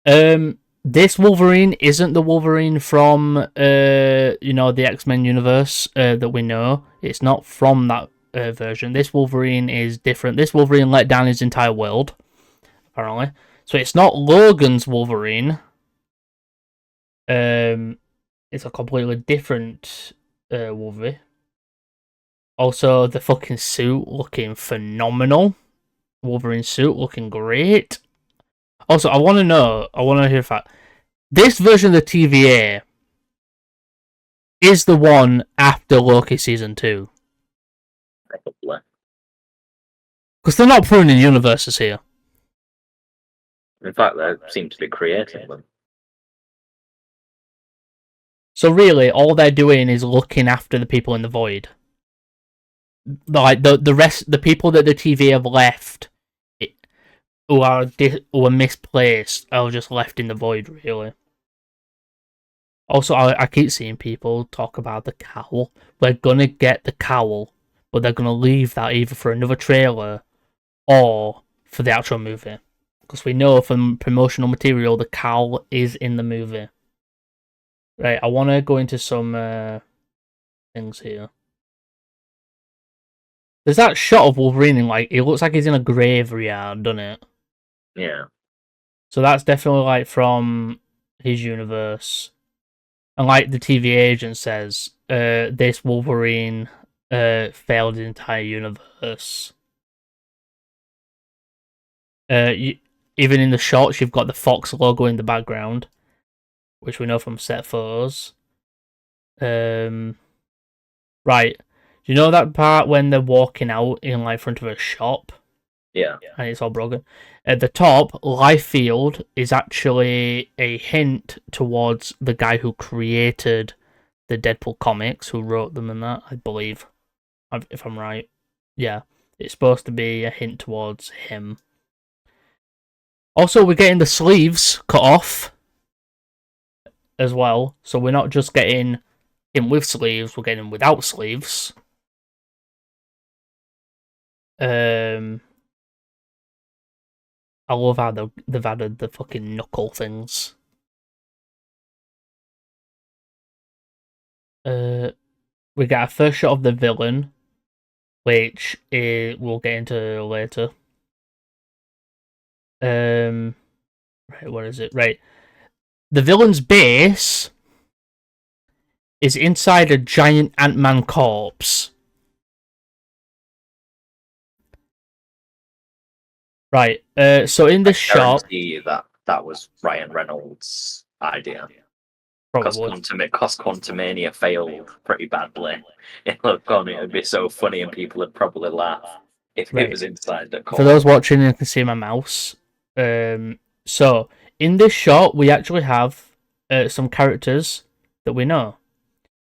[SPEAKER 4] This Wolverine isn't the Wolverine from the X-Men universe that we know. It's not from that version. This Wolverine is different. This Wolverine let down his entire world, apparently. So it's not Logan's Wolverine. It's a completely different Wolverine. Also, the fucking suit looking phenomenal. Wolverine suit looking great. Also, I want to hear a fact. This version of the TVA is the one after Loki Season 2.
[SPEAKER 5] Probably.
[SPEAKER 4] Because they're not pruning universes here.
[SPEAKER 5] In fact, they seem to be creating them.
[SPEAKER 4] So really, all they're doing is looking after the people in the void. Like the rest, the people that the TV have left, who are misplaced, are just left in the void. Really. Also, I keep seeing people talk about the cowl. We're gonna get the cowl, but they're gonna leave that either for another trailer or for the actual movie. Because we know from promotional material the cowl is in the movie. Right, I want to go into some things here. There's that shot of Wolverine in, like, it looks like he's in a graveyard, doesn't it?
[SPEAKER 5] Yeah.
[SPEAKER 4] So that's definitely, like, from his universe. And like the TV agent says, this Wolverine failed the entire universe. Even in the shots, you've got the Fox logo in the background, which we know from set photos. Right. Do you know that part when they're walking out in like front of a shop?
[SPEAKER 5] Yeah.
[SPEAKER 4] And it's all broken. At the top, Life Field is actually a hint towards the guy who created the Deadpool comics, who wrote them and that, I believe. If I'm right. Yeah. It's supposed to be a hint towards him. Also, we're getting the sleeves cut off as well. So we're not just getting him with sleeves, we're getting him without sleeves. I love how they've added the fucking knuckle things. We got a first shot of the villain, which we'll get into later. Right, what is it? Right. The villain's base is inside a giant Ant-Man corpse. Right, so in this shot...
[SPEAKER 5] that was Ryan Reynolds' idea.
[SPEAKER 4] Probably.
[SPEAKER 5] Because Quantumania failed pretty badly. It would be so funny and people would probably laugh if it was inside the corpse.
[SPEAKER 4] For those watching, you can see my mouse. So, in this shot, we actually have some characters that we know.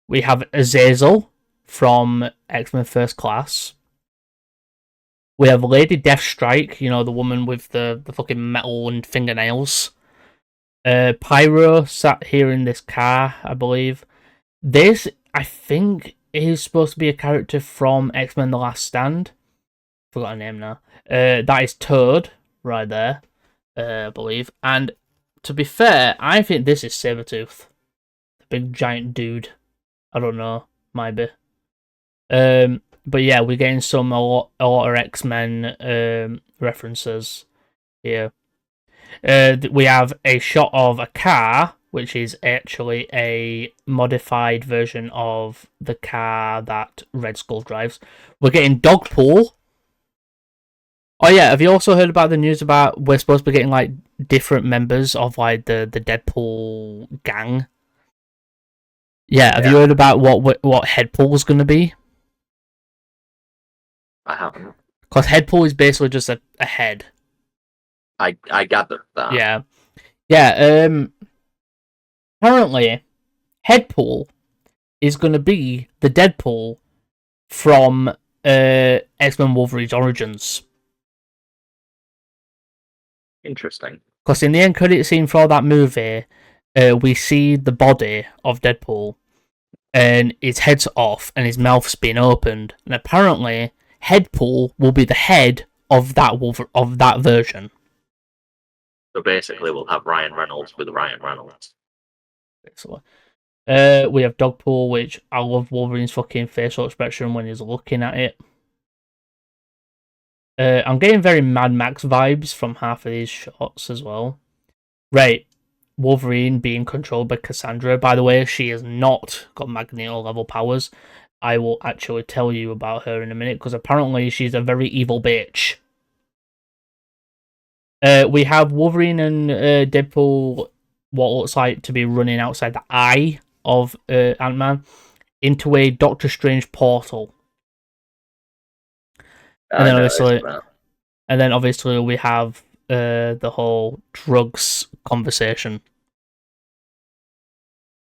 [SPEAKER 4] We have Azazel from X-Men First Class. We have Lady Deathstrike, you know, the woman with the fucking metal and fingernails. Pyro sat here in this car, I believe. This, I think, is supposed to be a character from X-Men The Last Stand. Forgot her name now. That is Toad, right there, I believe. And to be fair, I think this is Sabretooth. The big giant dude. I don't know. Might be. But yeah, we're getting a lot of X-Men references here. We have a shot of a car, which is actually a modified version of the car that Red Skull drives. We're getting Dogpool. Oh yeah, have you also heard about the news about we're supposed to be getting like different members of like the Deadpool gang? Yeah, have you heard about what Headpool's going to be?
[SPEAKER 5] I haven't.
[SPEAKER 4] Because Headpool is basically just a head.
[SPEAKER 5] I gathered that.
[SPEAKER 4] Yeah. Yeah, apparently, Headpool is going to be the Deadpool from X-Men Wolverine's Origins.
[SPEAKER 5] Interesting.
[SPEAKER 4] Because in the end credit scene for that movie, we see the body of Deadpool, and his head's off, and his mouth's been opened, and apparently Headpool will be the head of that version.
[SPEAKER 5] So basically, we'll have Ryan Reynolds with Ryan Reynolds.
[SPEAKER 4] Basically. We have Dogpool, which I love Wolverine's fucking facial expression when he's looking at it. I'm getting very Mad Max vibes from half of these shots as well. Right, Wolverine being controlled by Cassandra. By the way, she has not got Magneto level powers. I will actually tell you about her in a minute, because apparently she's a very evil bitch. We have Wolverine and Deadpool, what looks like to be running outside the eye of Ant-Man into a Doctor Strange portal. And then obviously we have the whole drugs conversation.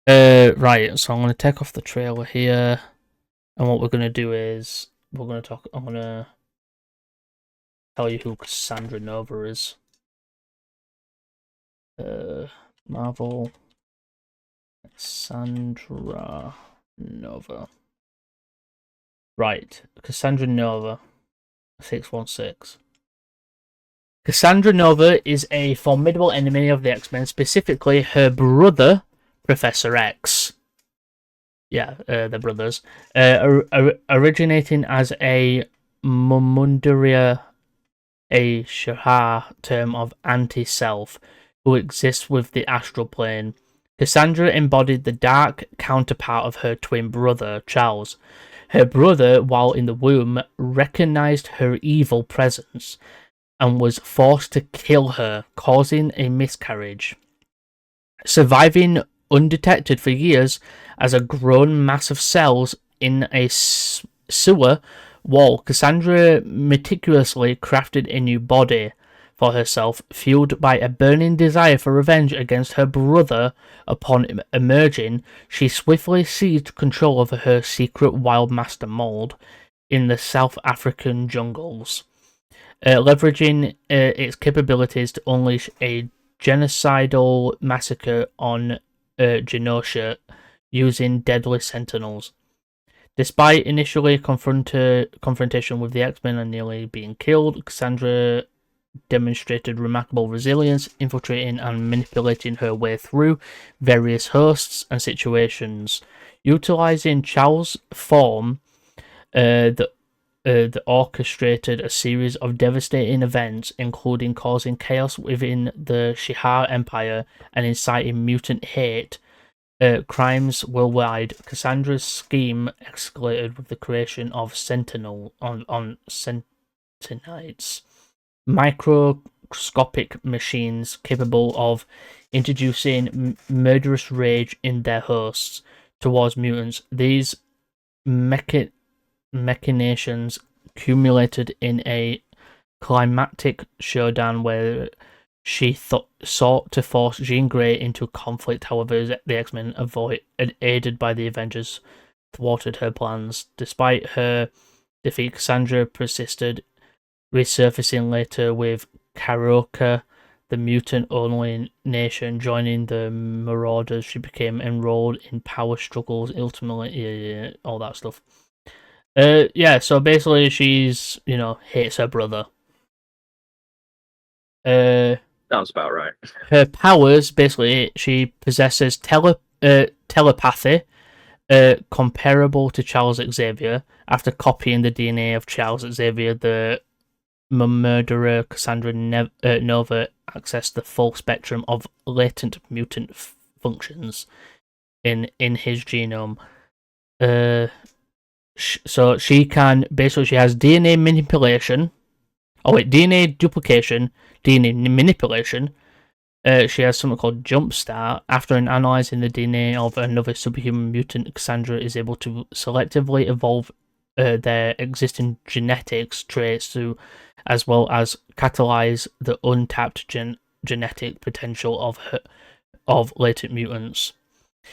[SPEAKER 4] Right, so I'm going to take off the trailer here, and what we're going to do is I'm going to tell you who Cassandra Nova is. Marvel Cassandra Nova. Right, Cassandra Nova 616. Cassandra Nova is a formidable enemy of the X-Men, specifically her brother, Professor X. Yeah, they're brothers. Originating as a Mumundaria, a Shahar term of anti-self, who exists with the astral plane. Cassandra embodied the dark counterpart of her twin brother, Charles. Her brother, while in the womb, recognized her evil presence and was forced to kill her, causing a miscarriage. Surviving undetected for years as a grown mass of cells in a sewer wall, Cassandra meticulously crafted a new body for herself, fueled by a burning desire for revenge against her brother. Upon emerging, she swiftly seized control over her secret wild master mold in the South African jungles, leveraging its capabilities to unleash a genocidal massacre on Genosha using deadly sentinels. Despite initially confrontation with the X-Men and nearly being killed, Cassandra demonstrated remarkable resilience, infiltrating and manipulating her way through various hosts and situations. Utilizing Charles' form, the orchestrated a series of devastating events, including causing chaos within the Shihar Empire and inciting mutant hate crimes worldwide. Cassandra's scheme escalated with the creation of Sentinels, microscopic machines capable of introducing murderous rage in their hosts towards mutants. These machinations culminated in a climactic showdown where she sought to force Jean Grey into conflict. However, the X-Men, aided by the Avengers, thwarted her plans. Despite her defeat, Cassandra persisted, resurfacing later with Karoka, the mutant-only nation. Joining the Marauders, she became enrolled in power struggles, ultimately, all that stuff. So basically she's, hates her brother.
[SPEAKER 5] Sounds about right.
[SPEAKER 4] Her powers, basically, she possesses telepathy, comparable to Charles Xavier. After copying the DNA of Charles Xavier, the murderer Cassandra Nova accessed the full spectrum of latent mutant functions in his genome. So she can, basically, she has DNA manipulation. DNA duplication, DNA manipulation. She has something called Jumpstart. After analyzing the DNA of another superhuman mutant, Cassandra is able to selectively evolve their existing genetics traits as well as catalyze the untapped genetic potential of latent mutants.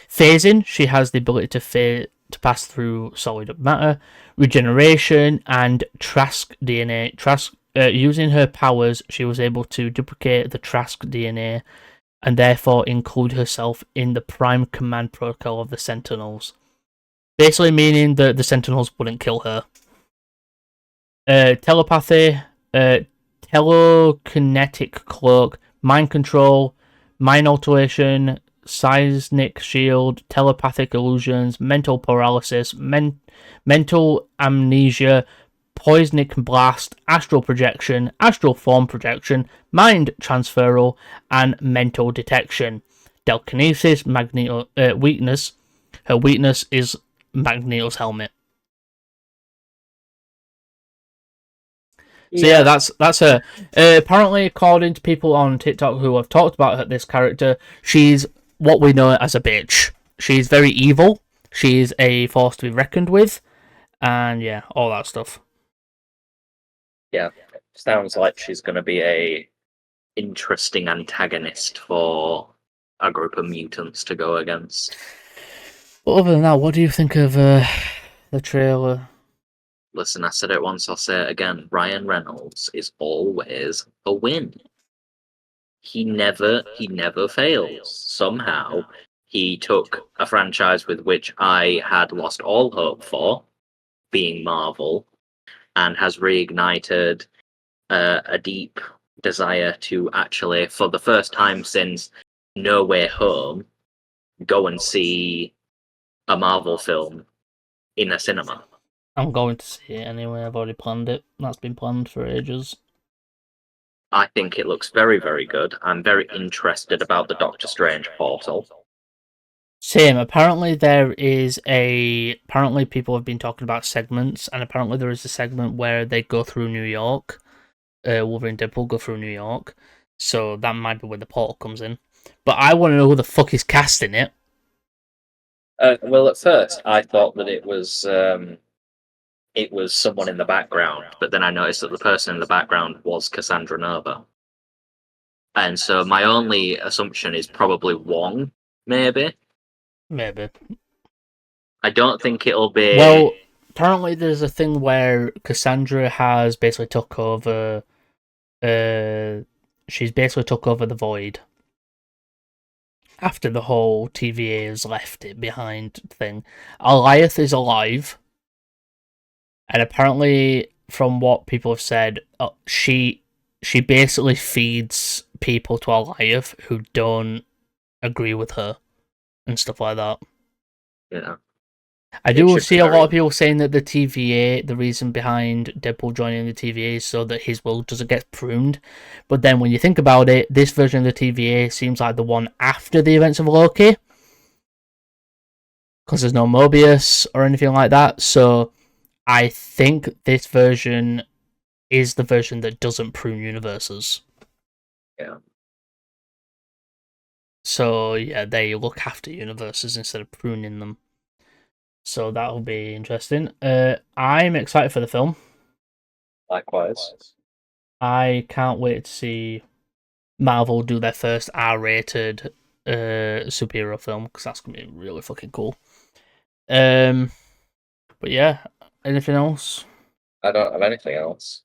[SPEAKER 4] Phasing, she has the ability to pass through solid matter, regeneration, and Trask DNA. Using her powers, she was able to duplicate the Trask DNA and therefore include herself in the prime command protocol of the Sentinels. Basically meaning that the Sentinels wouldn't kill her. Telepathy, telekinetic cloak, mind control, mind alteration, seismic shield, telepathic illusions, mental paralysis, mental amnesia, poisonic blast, astral projection, astral form projection, mind transferal, and mental detection. Telekinesis, weakness. Her weakness is Magneto's helmet. So yeah, that's her. Apparently, according to people on TikTok who have talked about this character, she's what we know as a bitch. She's very evil. She's a force to be reckoned with, and yeah, all that stuff.
[SPEAKER 5] Yeah, sounds like she's going to be a interesting antagonist for a group of mutants to go against.
[SPEAKER 4] But other than that, what do you think of the trailer?
[SPEAKER 5] Listen, I said it once, I'll say it again. Ryan Reynolds is always a win. He never fails. Somehow, he took a franchise with which I had lost all hope for, being Marvel, and has reignited a deep desire to actually, for the first time since No Way Home, go and see a Marvel film in a cinema.
[SPEAKER 4] I'm going to see it anyway. I've already planned it. That's been planned for ages.
[SPEAKER 5] I think it looks very, very good. I'm very interested about the Doctor Strange portal.
[SPEAKER 4] Same. Apparently apparently people have been talking about segments, and apparently there is a segment where they go through New York. Wolverine and Deadpool go through New York. So that might be where the portal comes in. But I want to know who the fuck is casting it.
[SPEAKER 5] Well, at first I thought that it was someone in the background, but then I noticed that the person in the background was Cassandra Nova. And so my only assumption is probably Wong, maybe.
[SPEAKER 4] Maybe.
[SPEAKER 5] I don't think it'll be...
[SPEAKER 4] Well, apparently there's a thing where Cassandra has basically took over... she's basically took over the Void. After the whole TVA has left it behind thing. Alioth is alive. And apparently, from what people have said, she basically feeds people to Alioth who don't agree with her and stuff like that.
[SPEAKER 5] Yeah.
[SPEAKER 4] I do see a lot of people saying that the TVA, the reason behind Deadpool joining the TVA is so that his will doesn't get pruned. But then when you think about it, this version of the TVA seems like the one after the events of Loki. Because there's no Mobius or anything like that. So I think this version is the version that doesn't prune universes.
[SPEAKER 5] Yeah.
[SPEAKER 4] So yeah, they look after universes instead of pruning them. So that'll be interesting. I'm excited for the film.
[SPEAKER 5] Likewise.
[SPEAKER 4] I can't wait to see Marvel do their first R-rated superhero film, because that's going to be really fucking cool. But yeah, anything else?
[SPEAKER 5] I don't have anything else.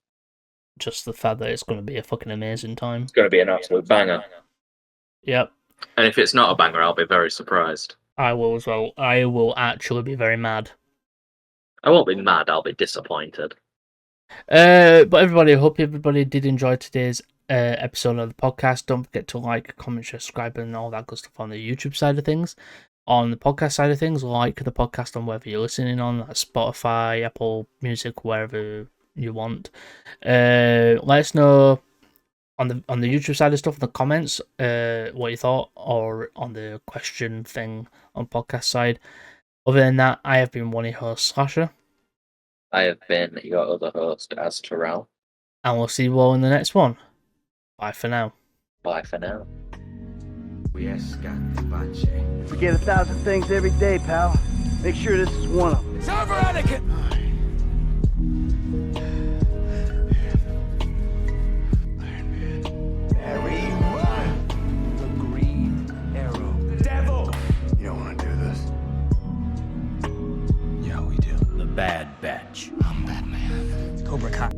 [SPEAKER 4] Just the fact that it's going to be a fucking amazing time.
[SPEAKER 5] It's going to be an absolute banger.
[SPEAKER 4] Yep.
[SPEAKER 5] And if it's not a banger, I'll be very surprised.
[SPEAKER 4] I will as well. I will actually be very mad.
[SPEAKER 5] I won't be mad, I'll be disappointed.
[SPEAKER 4] But everybody, I hope everybody did enjoy today's episode of the podcast. Don't forget to like, comment, share, subscribe, and all that good stuff on the YouTube side of things. On the podcast side of things, like the podcast on wherever you're listening on, like Spotify, Apple Music, wherever you want. Let us know on the YouTube side of stuff in the comments what you thought, or on the question thing on podcast side. Other than that, I have been one of your hosts, Slasher.
[SPEAKER 5] I have been your other host, Azteral.
[SPEAKER 4] And we'll see you all in the next one. Bye for now.
[SPEAKER 5] Bye for now.
[SPEAKER 1] Forget 1,000 things every day, pal. Make sure this is one of them.
[SPEAKER 6] It's over, Anakin!
[SPEAKER 2] Bad Batch.
[SPEAKER 6] I'm Batman. Cobra Kai.